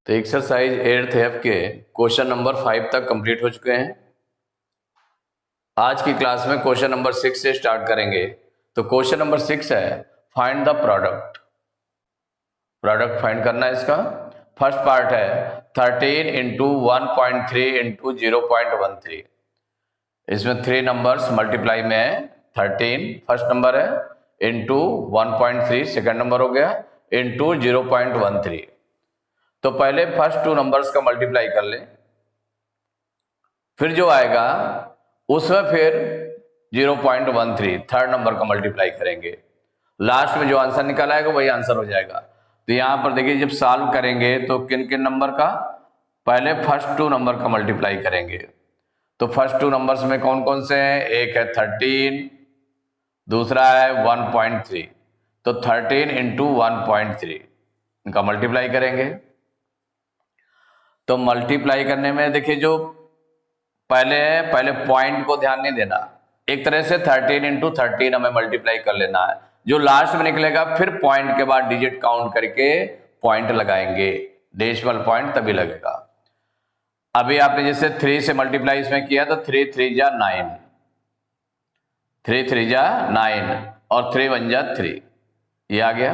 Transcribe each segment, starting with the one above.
तो exercise 8th F के question number 5 तक कंप्लीट हो चुके हैं। आज की क्लास में क्वेश्चन नंबर 6 से स्टार्ट करेंगे। तो क्वेश्चन नंबर 6 है find the product. Product find करना है इसका। फर्स्ट पार्ट है 13 इंटू 1.3 इंटू 0.13। इसमें 3 नंबर्स मल्टीप्लाई में है। 13 फर्स्ट नंबर है, इंटू 1.3 सेकेंड नंबर हो गया, इंटू 0.13। तो पहले फर्स्ट 2 नंबर्स का मल्टीप्लाई कर ले, फिर जो आएगा उसमें फिर 0.13 थर्ड नंबर का मल्टीप्लाई करेंगे। लास्ट में जो आंसर निकल आएगा वही आंसर हो जाएगा। तो यहां पर देखिए जब सॉल्व करेंगे तो किन किन नंबर का, पहले फर्स्ट 2 नंबर का मल्टीप्लाई करेंगे। तो फर्स्ट 2 नंबर्स में कौन कौन से हैं? एक है 13, दूसरा है 1.3। तो 13 इंटू 1.3 इनका मल्टीप्लाई करेंगे। तो मल्टीप्लाई करने में देखिए जो पहले पॉइंट को ध्यान नहीं देना, एक तरह से 13 इंटू 13 हमें मल्टीप्लाई कर लेना है। जो लास्ट में निकलेगा फिर पॉइंट के बाद डिजिट काउंट करके पॉइंट लगाएंगे, डेसिमल पॉइंट तभी लगेगा। अभी आपने जैसे 3 से मल्टीप्लाई इसमें किया तो 3 3 जा 9, 3 3 जा 9 और 3 1 जा 3, ये आ गया।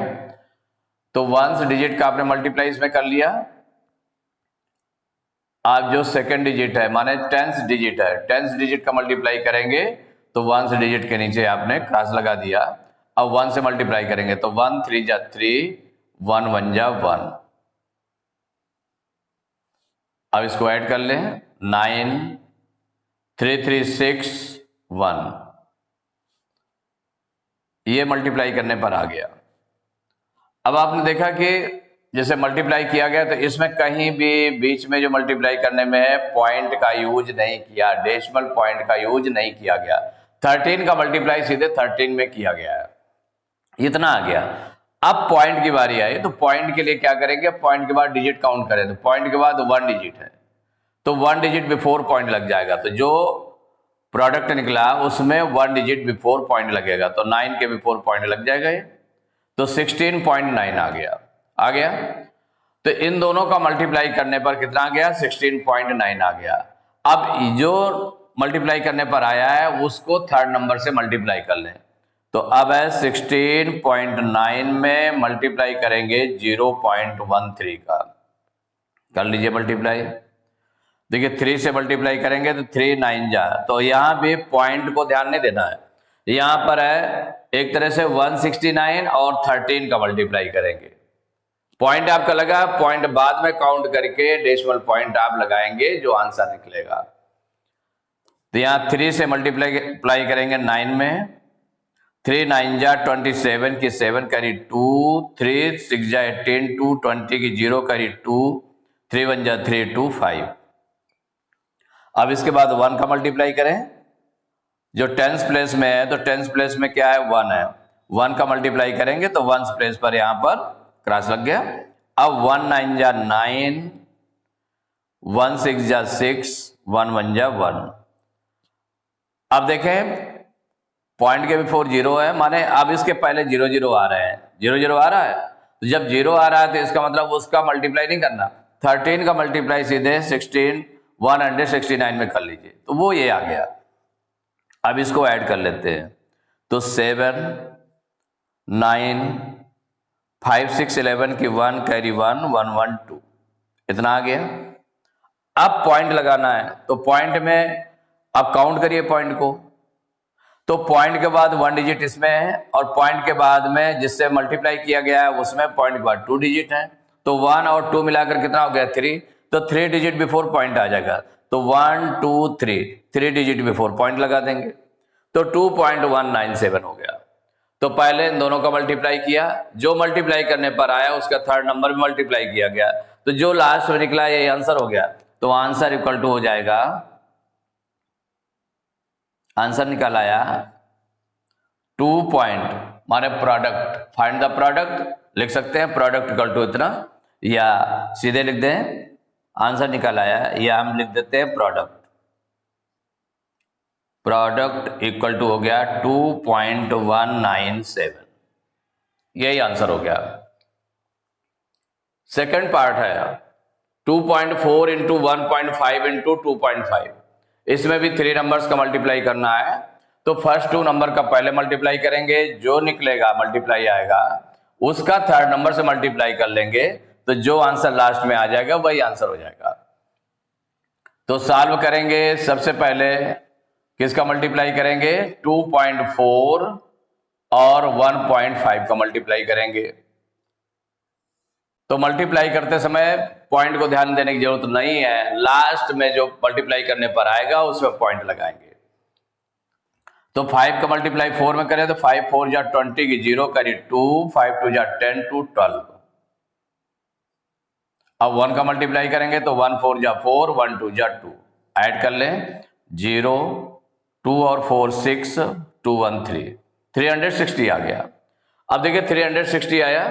तो वंस डिजिट का आपने मल्टीप्लाई इसमें कर लिया। आप जो सेकंड डिजिट है माने 10th डिजिट है, 10th डिजिट का मल्टीप्लाई करेंगे तो 1 डिजिट के नीचे आपने क्रॉस लगा दिया। अब 1 से मल्टीप्लाई करेंगे तो 1 3 जा 3, 1 1 जा 1। अब इसको ऐड कर लें, 9 3 3 6 1, ये मल्टीप्लाई करने पर आ गया। अब आपने देखा कि जैसे मल्टीप्लाई किया गया तो इसमें कहीं भी बीच में जो मल्टीप्लाई करने में पॉइंट का यूज नहीं किया, डेसिमल पॉइंट का यूज नहीं किया गया। 13 का मल्टीप्लाई सीधे 13 में किया गया है, इतना आ गया। अब पॉइंट की बारी आई तो पॉइंट के लिए क्या करेंगे, पॉइंट के बाद डिजिट काउंट करें तो पॉइंट के बाद 1 डिजिट है तो 1 डिजिट बिफोर पॉइंट लग जाएगा। तो जो प्रोडक्ट निकला उसमें 1 डिजिट बिफोर पॉइंट लगेगा तो 9 के बिफोर पॉइंट लग जाएगा ये। तो 16.9 आ गया। तो इन दोनों का मल्टीप्लाई करने पर कितना आ गया? 16.9 आ गया। अब जो मल्टीप्लाई करने पर आया है उसको थर्ड नंबर से मल्टीप्लाई कर लें। तो अब है 16.9 में मल्टीप्लाई करेंगे 0.13 का, कर लीजिए मल्टीप्लाई। देखिए 3 से मल्टीप्लाई करेंगे तो 3 9 जा, तो यहां भी पॉइंट को ध्यान नहीं देना है। यहां पर है एक तरह से 169 और 13 का मल्टीप्लाई करेंगे। पॉइंट आपका लगा, पॉइंट बाद में काउंट करके डेसिमल पॉइंट आप लगाएंगे, जो आंसर निकलेगा। तो यहां 3 से मल्टीप्लाई करेंगे 9 में, 3 9 जा 27 की 7 करी 2, 3 6 जा 18, 2 20 की 0 करी 2, 3 1 जा 3 2 5। अब इसके बाद 1 का मल्टीप्लाई करें, जो 10th प्लेस में है तो 10th प्लेस में क्या है? 1 है। 1 का मल्टीप्लाई करेंगे तो 1 प्लेस पर यहां पर क्रॉस लग गया। अब 1 9 जा 9, 1 6 जा 6, 1 1 जा 1। अब देखें पॉइंट के बिफोर 0 है, माने अब इसके पहले 0 0 आ रहे हैं, 0 0 आ रहा है। तो जब 0 आ रहा है तो इसका मतलब उसका मल्टीप्लाई नहीं करना, 13 का मल्टीप्लाई सीधे 169 में कर लीजिए, तो वो ये आ गया। अब इसको ऐड कर लेते हैं तो 7 9 5 6 11 की 1 कैरी 1 1 1 2, इतना आ गया। अब पॉइंट लगाना है तो पॉइंट में अब काउंट करिए पॉइंट को। तो पॉइंट के बाद 1 डिजिट इसमें है और पॉइंट के बाद में जिससे मल्टीप्लाई किया गया है उसमें पॉइंट के बाद 2 डिजिट है। तो 1 और 2 मिलाकर कितना हो गया? 3। तो 3 डिजिट बिफोर पॉइंट आ जाएगा। तो 1 2 3 डिजिट बिफोर पॉइंट लगा देंगे तो 2.197 हो गया। तो पहले इन दोनों का मल्टीप्लाई किया, जो मल्टीप्लाई करने पर आया उसका थर्ड नंबर में मल्टीप्लाई किया गया, तो जो लास्ट में निकला ये आंसर हो गया। तो आंसर इक्वल टू हो जाएगा, आंसर निकल आया 2 माने प्रोडक्ट, फाइंड द प्रोडक्ट लिख सकते हैं, प्रोडक्ट इक्वल टू इतना, या सीधे लिख दें आंसर निकल आया, या हम लिख देते हैं प्रोडक्ट इक्वल टू हो गया 2.197, यही आंसर हो गया। सेकंड पार्ट है 2.4 इंटू 1.5 इंटू 2.5, इसमें भी 3 नंबर्स का मल्टीप्लाई करना है। तो फर्स्ट 2 नंबर का पहले मल्टीप्लाई करेंगे, जो निकलेगा मल्टीप्लाई आएगा उसका थर्ड नंबर से मल्टीप्लाई कर लेंगे, तो जो आंसर लास्ट में आ जाएगा वही आंसर हो जाएगा। तो सॉल्व करेंगे, सबसे पहले किसका मल्टीप्लाई करेंगे, 2.4 और 1.5 का मल्टीप्लाई करेंगे। तो मल्टीप्लाई करते समय पॉइंट को ध्यान देने की जरूरत नहीं है, लास्ट में जो मल्टीप्लाई करने पर आएगा उसमें पॉइंट लगाएंगे। तो 5 का मल्टीप्लाई 4 में करें तो 5 4 जा 20 की 0 करी 2, 5 2 जा 10 2 12। अब 1 का मल्टीप्लाई करेंगे तो 1 4 जा 4, 1 2 जा 2, ऐड कर लें 0 2 और 4 6 2 1 3, 360 आ गया। अब देखिए 360 आया।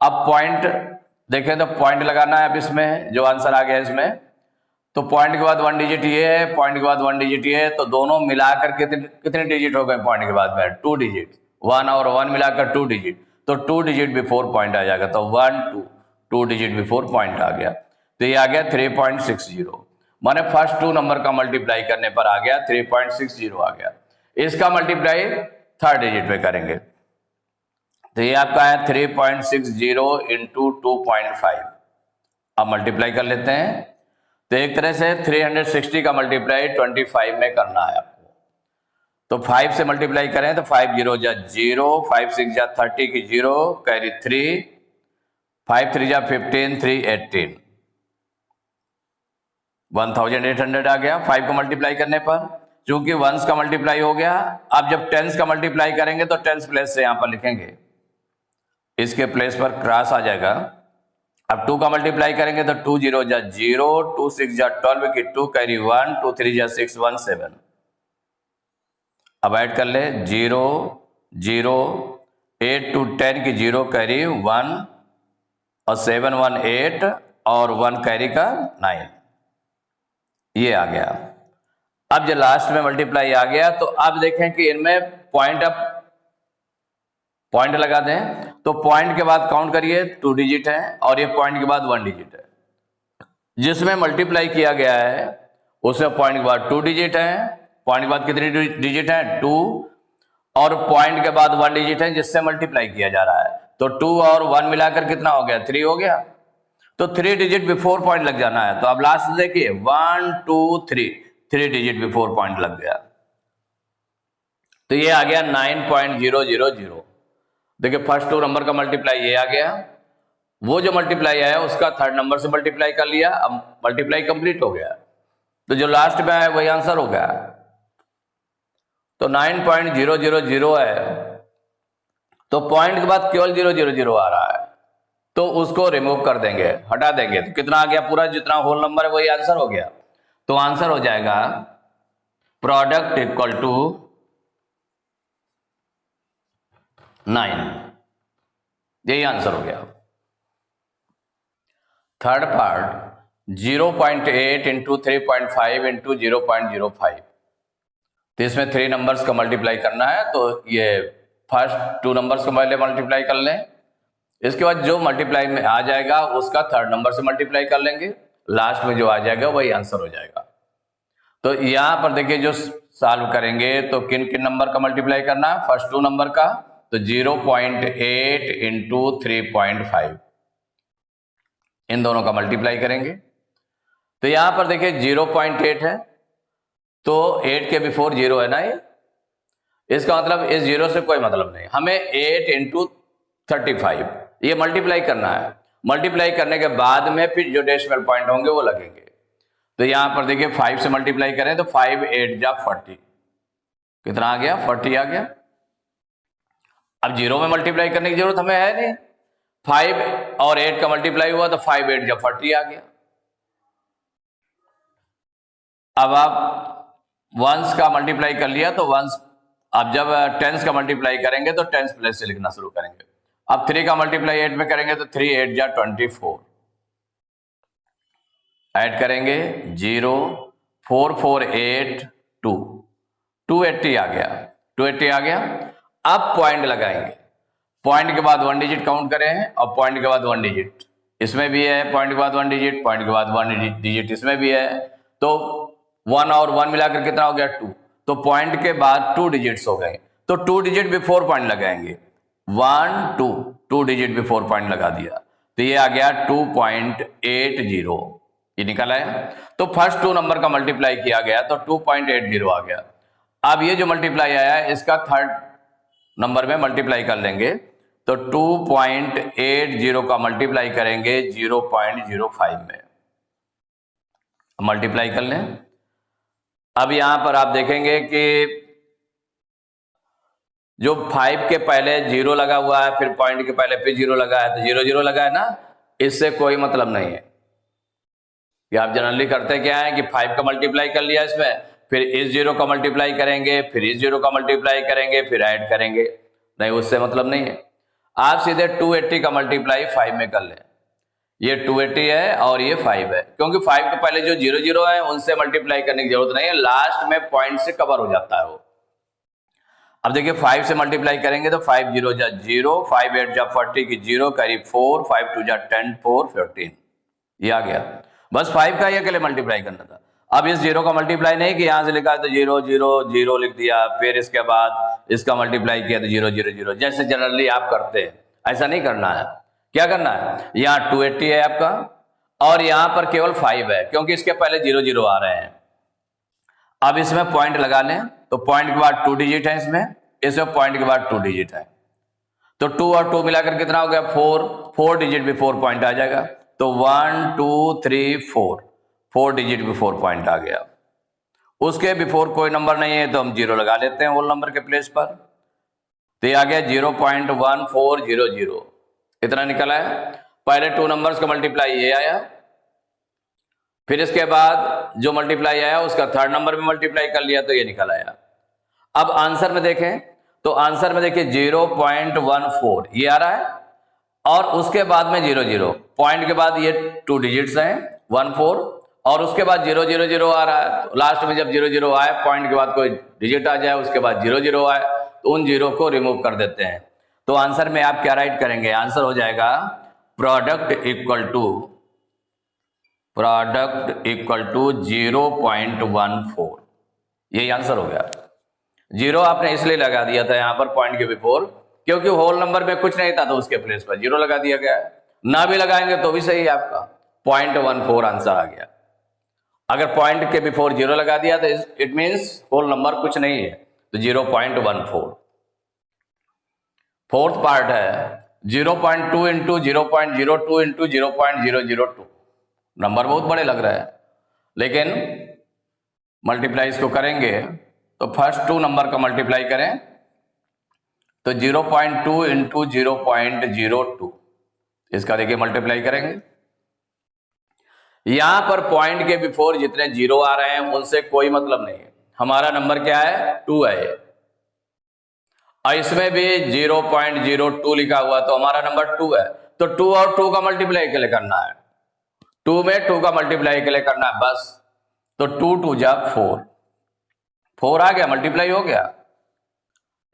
अब पॉइंट देखें तो पॉइंट लगाना है। अब इसमें जो आंसर आ गया इसमें, तो पॉइंट के बाद 1 डिजिट ये है, पॉइंट के बाद 1 डिजिट ये है, तो दोनों मिलाकर कितने डिजिट हो गए पॉइंट के बाद में, 2 डिजिट। 1 और 1 मिलाकर 2 डिजिट, तो 2 डिजिट बिफोर पॉइंट आ जाएगा। तो 1 2 डिजिट बिफोर पॉइंट आ गया, तो ये आ गया 3.60। माने फर्स्ट 2 नंबर का मल्टीप्लाई करने पर आ गया 3.60 आ गया। इसका मल्टीप्लाई थर्ड डिजिट पे करेंगे, तो ये आपका है 3.60 इंटू 2.5। अब मल्टीप्लाई कर लेते हैं। तो एक तरह से 360 का मल्टीप्लाई 25 में करना है आपको। तो 5 से मल्टीप्लाई करें तो 5 0 जा 0, 5 6 जा 30 की 0 कैरी 3, 5 3 जा 15, 3 18, 1800 आ गया 5 को मल्टीप्लाई करने पर। चूंकि वंस का मल्टीप्लाई हो गया, अब जब टेंस का मल्टीप्लाई करेंगे तो टेंस प्लेस से यहां पर लिखेंगे, इसके प्लेस पर क्रॉस आ जाएगा। अब 2 का मल्टीप्लाई करेंगे तो 2 0 जा 0, 2 6 जा 12 की 2 कैरी 1, 2 3 जा 6 1 7। अब ऐड कर ले 0 0, 8 2 10 की 0 कैरी 1 और 7 1 8 और 1 कैरी का 9, ये आ गया। अब जो लास्ट में मल्टीप्लाई आ गया, तो अब देखें कि इनमें पॉइंट लगा दें। तो पॉइंट के बाद काउंट करिए 2 डिजिट है और ये पॉइंट के बाद 1 डिजिट है। जिसमें मल्टीप्लाई किया गया है उसमें पॉइंट के बाद 2 डिजिट है, पॉइंट के बाद कितनी डिजिट है 2, और पॉइंट के बाद 1 डिजिट है जिससे मल्टीप्लाई किया जा रहा है। तो 2 और 1 मिलाकर कितना हो गया, 3 हो गया। तो 3 डिजिट बिफोर पॉइंट लग जाना है। तो अब लास्ट देखिए 1 2 3 डिजिट बिफोर पॉइंट लग गया, तो ये आ गया 9.000। देखिए फर्स्ट 2 नंबर का मल्टीप्लाई ये आ गया, वो जो मल्टीप्लाई आया उसका थर्ड नंबर से मल्टीप्लाई कर लिया, अब मल्टीप्लाई कंप्लीट हो गया। तो जो लास्ट में आया वही आंसर हो गया। तो 9.000 है, तो पॉइंट के बाद केवल 000 आ रहा है, तो उसको रिमूव कर देंगे, हटा देंगे। तो कितना आ गया, पूरा जितना होल नंबर है वही आंसर हो गया। तो आंसर हो जाएगा प्रोडक्ट इक्वल टू 9, यही आंसर हो गया। Third part 0.8 into 3.5 into 0.05। तो इसमें 3 नंबर्स का मल्टीप्लाई करना है, तो ये फर्स्ट 2 नंबर्स को पहले मल्टीप्लाई कर लें, इसके बाद जो मल्टीप्लाई में आ जाएगा उसका थर्ड नंबर से मल्टीप्लाई कर लेंगे, लास्ट में जो आ जाएगा वही आंसर हो जाएगा। तो यहां पर देखिए जो सॉल्व करेंगे तो किन किन नंबर का मल्टीप्लाई करना है, फर्स्ट 2 नंबर का, तो 0.8 इंटू 3.5, इन दोनों का मल्टीप्लाई करेंगे। तो यहां पर देखिए 0.8 है, तो 8 के बिफोर 0 है ना, ये इसका मतलब इस 0 से कोई मतलब नहीं, हमें 8 इंटू 35 ये मल्टीप्लाई करना है। मल्टीप्लाई करने के बाद में फिर जो डेसिमल पॉइंट होंगे वो लगेंगे। तो यहां पर देखिए 5 से मल्टीप्लाई करें तो 5 8 जा 40, कितना आ गया, 40 आ गया। अब 0 में मल्टीप्लाई करने की जरूरत हमें है नहीं, 5 और 8 का मल्टीप्लाई हुआ तो 5 8 जा 40 आ गया। अब आप वंस का मल्टीप्लाई कर लिया, तो वंस, अब जब टेंस का मल्टीप्लाई करेंगे तो टेंस प्लेस से लिखना शुरू करेंगे। अब 3 का मल्टीप्लाई 8 में करेंगे तो 3 8 जा 24, ऐड करेंगे 0 4 4 8 2, 280 आ गया, 280 आ गया। अब पॉइंट लगाएंगे, पॉइंट के बाद 1 डिजिट काउंट करें और पॉइंट के बाद 1 डिजिट, इसमें भी है, पॉइंट के बाद 1 डिजिट, पॉइंट के बाद 1 डिजिट इसमें भी है। तो 1 और 1 मिलाकर कितना हो गया 2, तो पॉइंट के बाद 2 डिजिट्स हो गए, तो 2 डिजिट बिफोर पॉइंट लगाएंगे, 1 2 2 डिजिट बिफोर पॉइंट लगा दिया, तो ये आ गया 2.80, ये निकला है। तो फर्स्ट 2 नंबर का मल्टीप्लाई किया गया तो 2.80 आ गया। अब ये जो मल्टीप्लाई आया है इसका थर्ड नंबर में मल्टीप्लाई कर लेंगे, तो 2.80 का मल्टीप्लाई करेंगे 0.05 में, मल्टीप्लाई कर लें। अब यहां पर आप देखेंगे कि जो 5 के पहले 0 लगा हुआ है, फिर पॉइंट के पहले फिर 0 लगा है, तो 0 0 लगा है ना, इससे कोई मतलब नहीं है। कि आप जनरली करते क्या है कि 5 का मल्टीप्लाई कर लिया इसमें, फिर इस 0 का मल्टीप्लाई करेंगे, फिर इस 0 का मल्टीप्लाई करेंगे, फिर ऐड करेंगे, नहीं, उससे मतलब नहीं है। आप सीधे 280 का मल्टीप्लाई 5 में कर लें, ये 280 है और ये 5 है, क्योंकि 5 के पहले जो 0 0 है उनसे मल्टीप्लाई करने की जरूरत नहीं है, लास्ट में पॉइंट से कवर हो जाता है वो। अब देखिए 5 से मल्टीप्लाई करेंगे तो 5 0 जा 0, 5 8 जा 40 की 0 करीब 4, 5 2 जा 10, 4 15, ये आ गया। बस 5 का ये के लिए मल्टीप्लाई करना था। अब इस 0 का मल्टीप्लाई नहीं कि यहां से लिखा है तो 0 0 0 लिख दिया, फिर इसके बाद इसका मल्टीप्लाई किया तो 0 0 0, जैसे जनरली आप करते हैं, ऐसा नहीं करना है। क्या करना है, यहाँ 280 है आपका और यहां पर केवल 5 है, क्योंकि इसके पहले 0 0 आ रहे हैं। अब इसमें पॉइंट लगा लें, तो पॉइंट के बाद 2 डिजिट है, इसमें पॉइंट के बाद 2 डिजिट है, तो 2 और 2 मिलाकर कितना हो गया 4 डिजिट बिफोर पॉइंट आ जाएगा, तो 1 2 3 4 डिजिट बिफोर पॉइंट आ गया। उसके बिफोर कोई नंबर नहीं है तो हम 0 लगा लेते हैं होल नंबर के प्लेस पर, तो ये आ गया 0.1400, इतना निकला है। पहले 2 नंबर्स का मल्टीप्लाई ये आया, फिर इसके बाद जो मल्टीप्लाई आया उसका थर्ड नंबर में मल्टीप्लाई कर लिया तो ये निकल आया। अब आंसर में देखें तो आंसर में देखिए 0.14 ये आ रहा है, और उसके बाद में 0 0, पॉइंट के बाद ये 2 डिजिट्स हैं 1 4, और उसके बाद 0 0 0 आ रहा है। तो लास्ट में जब 0 0 आए, पॉइंट के बाद कोई डिजिट आ जाए, उसके बाद 0 0 आए, तो उन 0 को रिमूव कर देते हैं। तो आंसर में आप क्या राइट करेंगे, आंसर हो जाएगा प्रोडक्ट इक्वल टू 0.14, यही आंसर हो गया। 0 आपने इसलिए लगा दिया था यहां पर पॉइंट के बिफोर, क्योंकि होल नंबर में कुछ नहीं था तो उसके प्लेस पर 0 लगा दिया गया है। ना भी लगाएंगे तो भी सही है, आपका 0.14 आंसर आ गया। अगर पॉइंट के बिफोर 0 लगा दिया तो इट मींस होल नंबर कुछ नहीं है, तो 0.14। फोर्थ पार्ट है 0.2 इंटू 0.02 इंटू 0.002, नंबर बहुत बड़े लग रहे हैं, लेकिन मल्टीप्लाई इसको करेंगे तो फर्स्ट 2 नंबर का मल्टीप्लाई करें तो 0.2 इंटू 0.02, इसका देखिए मल्टीप्लाई करेंगे। यहां पर पॉइंट के बिफोर जितने 0 आ रहे हैं उनसे कोई मतलब नहीं है, हमारा नंबर क्या है 2 है, और इसमें भी 0.02 लिखा हुआ तो हमारा नंबर 2 है, तो 2 और 2 का मल्टीप्लाई के लिए करना है, 2 में 2 का मल्टीप्लाई के लिए करना है बस, तो 2 2 जा 4 आ गया, मल्टीप्लाई हो गया।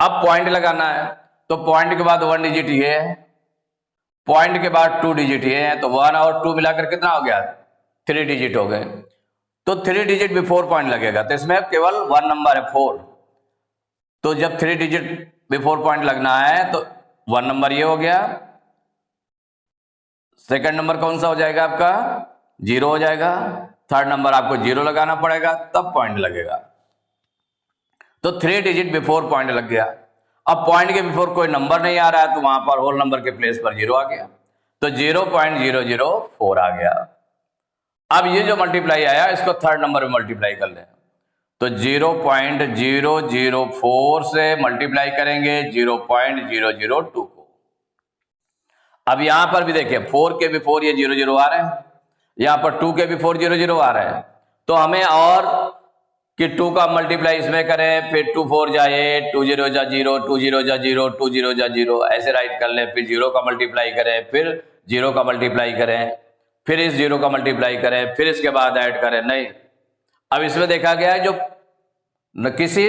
अब पॉइंट लगाना है, तो पॉइंट के बाद 1 डिजिट ये है, पॉइंट के बाद 2 डिजिट ये है, तो 1 और 2 मिलाकर कितना हो गया 3 डिजिट हो गए, तो 3 डिजिट बिफोर पॉइंट लगेगा, तो इसमें केवल 1 नंबर है 4, तो जब 3 डिजिट बिफोर पॉइंट लगना है तो 1 नंबर ये हो गया, सेकंड नंबर कौन सा हो जाएगा आपका 0 हो जाएगा, थर्ड नंबर आपको 0 लगाना पड़ेगा तब पॉइंट लगेगा, तो 3 डिजिट बिफोर पॉइंट लग गया। अब पॉइंट के बिफोर कोई नंबर नहीं आ रहा है तो वहां पर होल नंबर के प्लेस पर 0 आ गया, तो 0.004 आ गया। अब ये जो मल्टीप्लाई आया इसको थर्ड नंबर में मल्टीप्लाई कर लें, तो 0.004 से मल्टीप्लाई करेंगे 0.002 को। अब यहां पर भी देखिए 4 के बिफोर ये 0 0 आ रहे हैं, यहां पर 2 के बिफोर 0 0 आ रहे हैं, तो हमें और कि 2 का मल्टीप्लाई इसमें करें, फिर 2 4 जा 8, 2 0 जा 0, 2 0 जा 0, 2 0 जा 0, ऐसे राइट कर लें, फिर 0 का मल्टीप्लाई करें, फिर 0 का मल्टीप्लाई करें, फिर इस 0 का मल्टीप्लाई करें, फिर इसके बाद ऐड करें, नहीं। अब इसमें देखा गया है किसी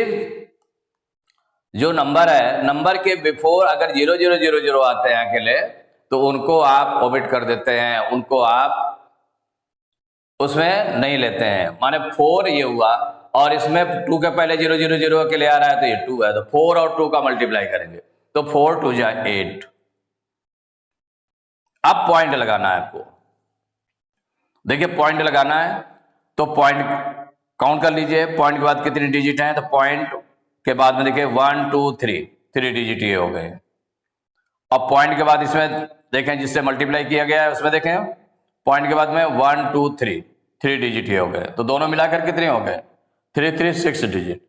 जो नंबर है, नंबर के बिफोर अगर 0 0 0 0 आते हैं अकेले, तो उनको आप ओमिट कर देते हैं, उनको आप उसमें नहीं लेते हैं। माने 4 ये हुआ और इसमें 2 के पहले 0 0 0 अकेले आ रहा है तो ये 2 है, तो 4 और 2 का मल्टीप्लाई करेंगे तो 4 2 जा 8। अब पॉइंट लगाना है आपको। देखिए पॉइंट लगाना है तो पॉइंट काउंट कर लीजिए, पॉइंट के बाद कितनी डिजिट हैं, तो पॉइंट के बाद में देखिए 1 2 3 डिजिट ये हो गए। अब पॉइंट के बाद इसमें देखें जिससे मल्टीप्लाई किया गया है उसमें देखें पॉइंट के बाद में 1 2 3 डिजिट ये हो गए, तो दोनों मिलाकर कितने हो गए 3 3 6 डिजिट।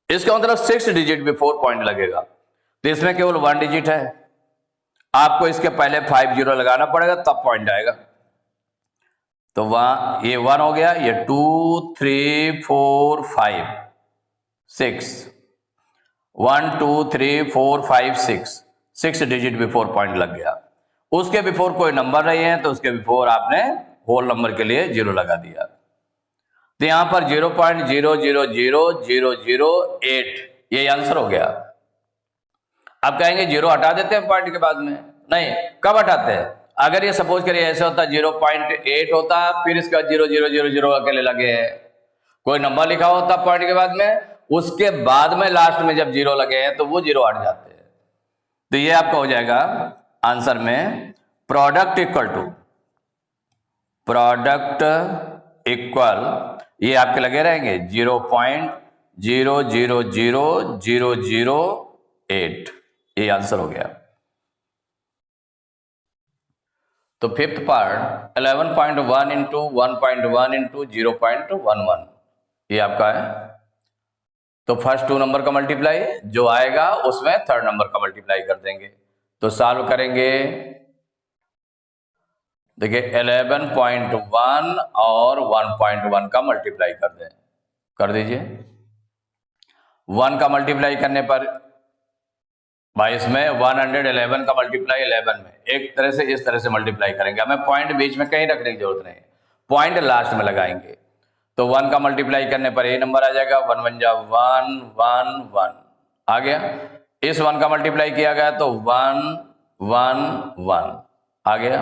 इसका मतलब 6 डिजिट बिफोर पॉइंट लगेगा, तो इसमें केवल 1 डिजिट है, आपको इसके पहले 5 0 लगाना पड़ेगा तब पॉइंट आएगा। तो वहां ये 1 हो गया, ये 2 3 4 5 6 1 2 3 4 5 6 डिजिट बिफोर पॉइंट लग गया। उसके बिफोर कोई नंबर नहीं है तो उसके बिफोर आपने होल नंबर के लिए 0 लगा दिया। तो यहां पर 0.0000008 ये आंसर हो गया। अब कहेंगे 0 हटा देते हैं पॉइंट के बाद में, नहीं, कब हटाते हैं, अगर ये सपोज करिए ऐसे होता 0.8 होता फिर इसका 0 0 0 0 अकेले लगे हैं, कोई नंबर लिखा होता पॉइंट के बाद में, उसके बाद में लास्ट में जब 0 लगे हैं तो वो 0 हट जाते हैं। तो ये आपका हो जाएगा आंसर में प्रोडक्ट इक्वल ये आपके लगे रहेंगे 0.000008, ये आंसर हो गया। तो फिफ्थ पार्ट 11.1 इंटू 1.1 इंटू 0.11 ये आपका है। तो फर्स्ट 2 नंबर का मल्टीप्लाई जो आएगा उसमें थर्ड नंबर का मल्टीप्लाई कर देंगे। तो सॉल्व करेंगे, देखिए 11.1 और 1.1 का मल्टीप्लाई कर दें, कर दीजिए। 1 का मल्टीप्लाई करने पर भाई इसमें 111 का मल्टीप्लाई 11 में एक तरह से इस तरह से मल्टीप्लाई करेंगे, हमें पॉइंट बीच में कहीं रखने की जरूरत नहीं, पॉइंट लास्ट में लगाएंगे। तो 1 का मल्टीप्लाई करने पर ये नंबर आ जाएगा 1 1 जा 1 1 1 आ गया। इस 1 का मल्टीप्लाई किया गया तो 1 1 1 आ गया।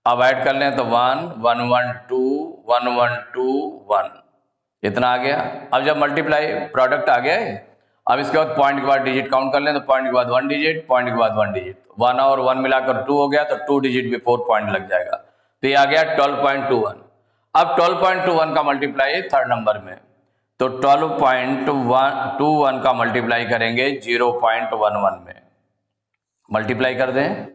अब ऐड कर लें तो 1 1 1 2 1 1 2 1 इतना आ गया। अब जब मल्टीप्लाई प्रोडक्ट आ गया है, अब इसके बाद पॉइंट के बाद डिजिट काउंट कर लें तो पॉइंट के बाद 1 डिजिट, पॉइंट के बाद 1 डिजिट, 1 और 1 मिलाकर 2 हो गया तो 2 डिजिट बिफोर पॉइंट लग जाएगा। तो ये आ गया 12.21। अब 12.21 का मल्टीप्लाई थर्ड नंबर में, तो 12.21 का मल्टीप्लाई करेंगे 0.11 में, मल्टीप्लाई कर दें।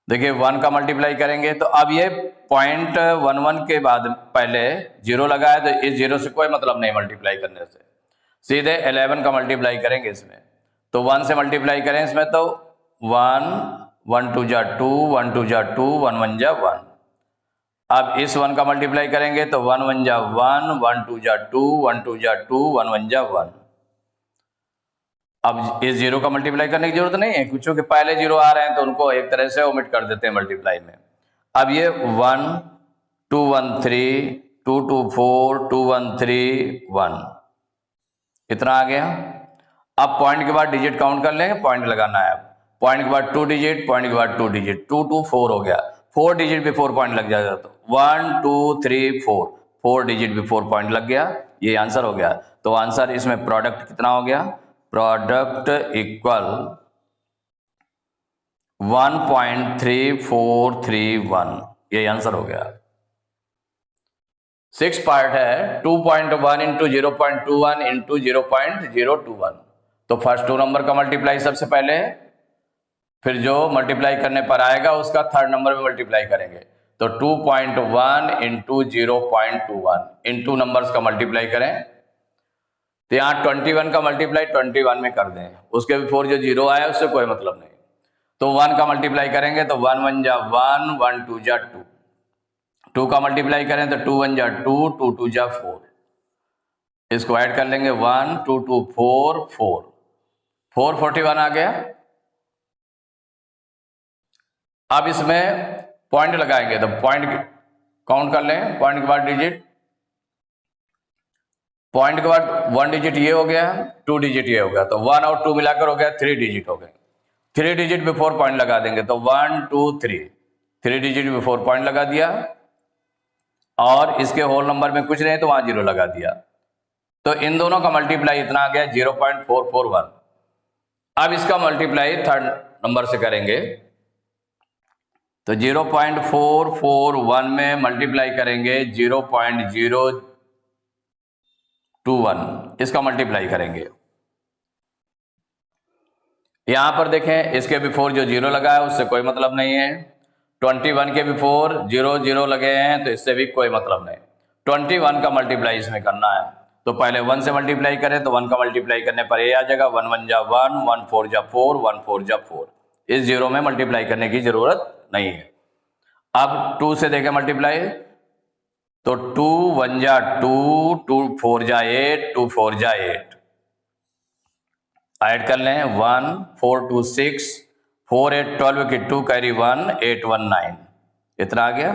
देखिए 1 का मल्टीप्लाई करेंगे तो अब ये 0.11 के बाद पहले 0 लगाया तो इस 0 से कोई मतलब नहीं मल्टीप्लाई करने से, सीधे 11 का मल्टीप्लाई करेंगे इसमें। तो 1 से मल्टीप्लाई करें इसमें तो 1 1 2 जा 2 1 2 जा 2 1 1 जा 1। अब इस 1 का मल्टीप्लाई करेंगे तो 1 1 जा 1 1 2 जा 2 1 2 जा 2 1 1 जा 1। अब इस 0 का मल्टीप्लाई करने की जरूरत नहीं है क्योंकि पहले 0 आ रहे हैं तो उनको एक तरह से ओमिट कर देते हैं मल्टीप्लाई में। अब ये 1 2 1 3 2 2 4 2 1 3 1 इतना आ गया। अब पॉइंट के बाद डिजिट काउंट कर लेंगे, पॉइंट लगाना है। पॉइंट के बाद 2 डिजिट, पॉइंट के बाद 2 डिजिट, 2 2 4 हो गया, 4 डिजिट बिफोर पॉइंट लग जाएगा तो 1 2 3 4 डिजिट बिफोर पॉइंट लग गया, ये आंसर हो गया। तो आंसर इसमें प्रोडक्ट कितना हो गया, प्रोडक्ट इक्वल 1.3431, ये आंसर हो गया। 6 पार्ट है 2.1 इंटू 0.21 इंटू 0.021। तो फर्स्ट 2 नंबर का मल्टीप्लाई सबसे पहले, फिर जो मल्टीप्लाई करने पर आएगा उसका थर्ड नंबर में मल्टीप्लाई करेंगे। तो 2.1 इंटू 0.21 इन 2 नंबर्स का मल्टीप्लाई करें तो यहाँ 21 का मल्टीप्लाई 21 में कर दें, उसके बिफोर जो 0 आया उससे कोई मतलब नहीं। तो 1 का मल्टीप्लाई करेंगे तो 1 1 जा 1 1 2 जा 2, 2 का मल्टीप्लाई करें तो 2 1 जा 2 2 2 जा 4, इसको ऐड कर लेंगे 1 2 2 4 4 4 41 आ गया। अब इसमें पॉइंट लगाएंगे तो पॉइंट काउंट कर लें, पॉइंट के बाद डिजिट, पॉइंट के बाद 1 डिजिट ये हो गया, 2 डिजिट ये हो गया, तो 1 और 2 मिलाकर हो गया 3 डिजिट हो गए। 3 डिजिट बिफोर पॉइंट लगा देंगे, तो 1 2 3, 3 डिजिट बिफोर पॉइंट लगा दिया, और इसके होल नंबर में कुछ नहीं तो वहां 0 लगा दिया, तो इन दोनों का मल्टीप्लाई इतना आ गया 0.441। अब इसका मल्टीप्लाई थर्ड नंबर से करेंगे, तो 0.441 में मल्टीप्लाई करेंगे 0.021, इसका मल्टीप्लाई करेंगे। यहां पर देखें, इसके बिफोर जो 0 लगा है उससे कोई मतलब नहीं है। 21 के बिफोर 0 0 लगे हैं तो इससे भी कोई मतलब नहीं। 21 का मल्टीप्लाई इसमें करना है, तो पहले 1 से मल्टीप्लाई करें, तो 1 का मल्टीप्लाई करने पर ये आ जाएगा 1 1 जा 1, 1 4 जा 4, 1 4 जा 4। इस 0 में मल्टीप्लाई करने की जरूरत नहीं है। अब 2 से देखें मल्टीप्लाई, तो 2 1 जा 2, 2 4 जा 8, 2 4 जा 8। ऐड कर लें, 1 4 2 6, 4 8 12 की 2 कैरी 1, 8 1 9, इतना आ गया।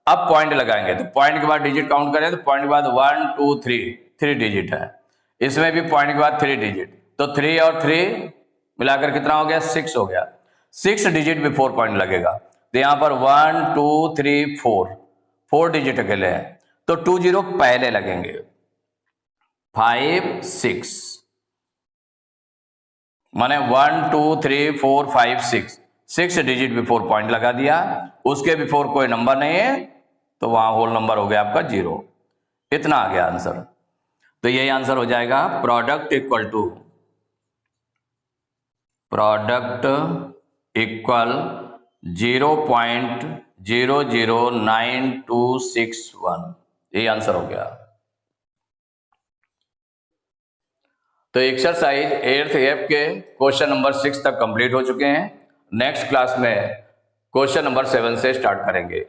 अब पॉइंट लगाएंगे, तो पॉइंट के बाद डिजिट काउंट करें, तो पॉइंट के बाद 1 2 3 डिजिट है, इसमें भी पॉइंट के बाद 3 डिजिट, तो 3 और 3 मिलाकर कितना हो गया, 6 हो गया। 6 डिजिट बिफोर पॉइंट लगेगा, तो यहां पर 1 2 3 4 डिजिट अकेले हैं, तो 2 0 पहले लगेंगे, 5 6, माने 1 2 3 4 5 6 डिजिट बिफोर पॉइंट लगा दिया, उसके बिफोर कोई नंबर नहीं है तो वहां होल नंबर हो गया आपका 0। इतना आ गया आंसर। तो यही आंसर हो जाएगा, प्रोडक्ट इक्वल टू 0.009261, यही आंसर हो गया। तो एक्सरसाइज 8th F के क्वेश्चन नंबर 6 तक कंप्लीट हो चुके हैं। नेक्स्ट क्लास में क्वेश्चन नंबर 7 से स्टार्ट करेंगे।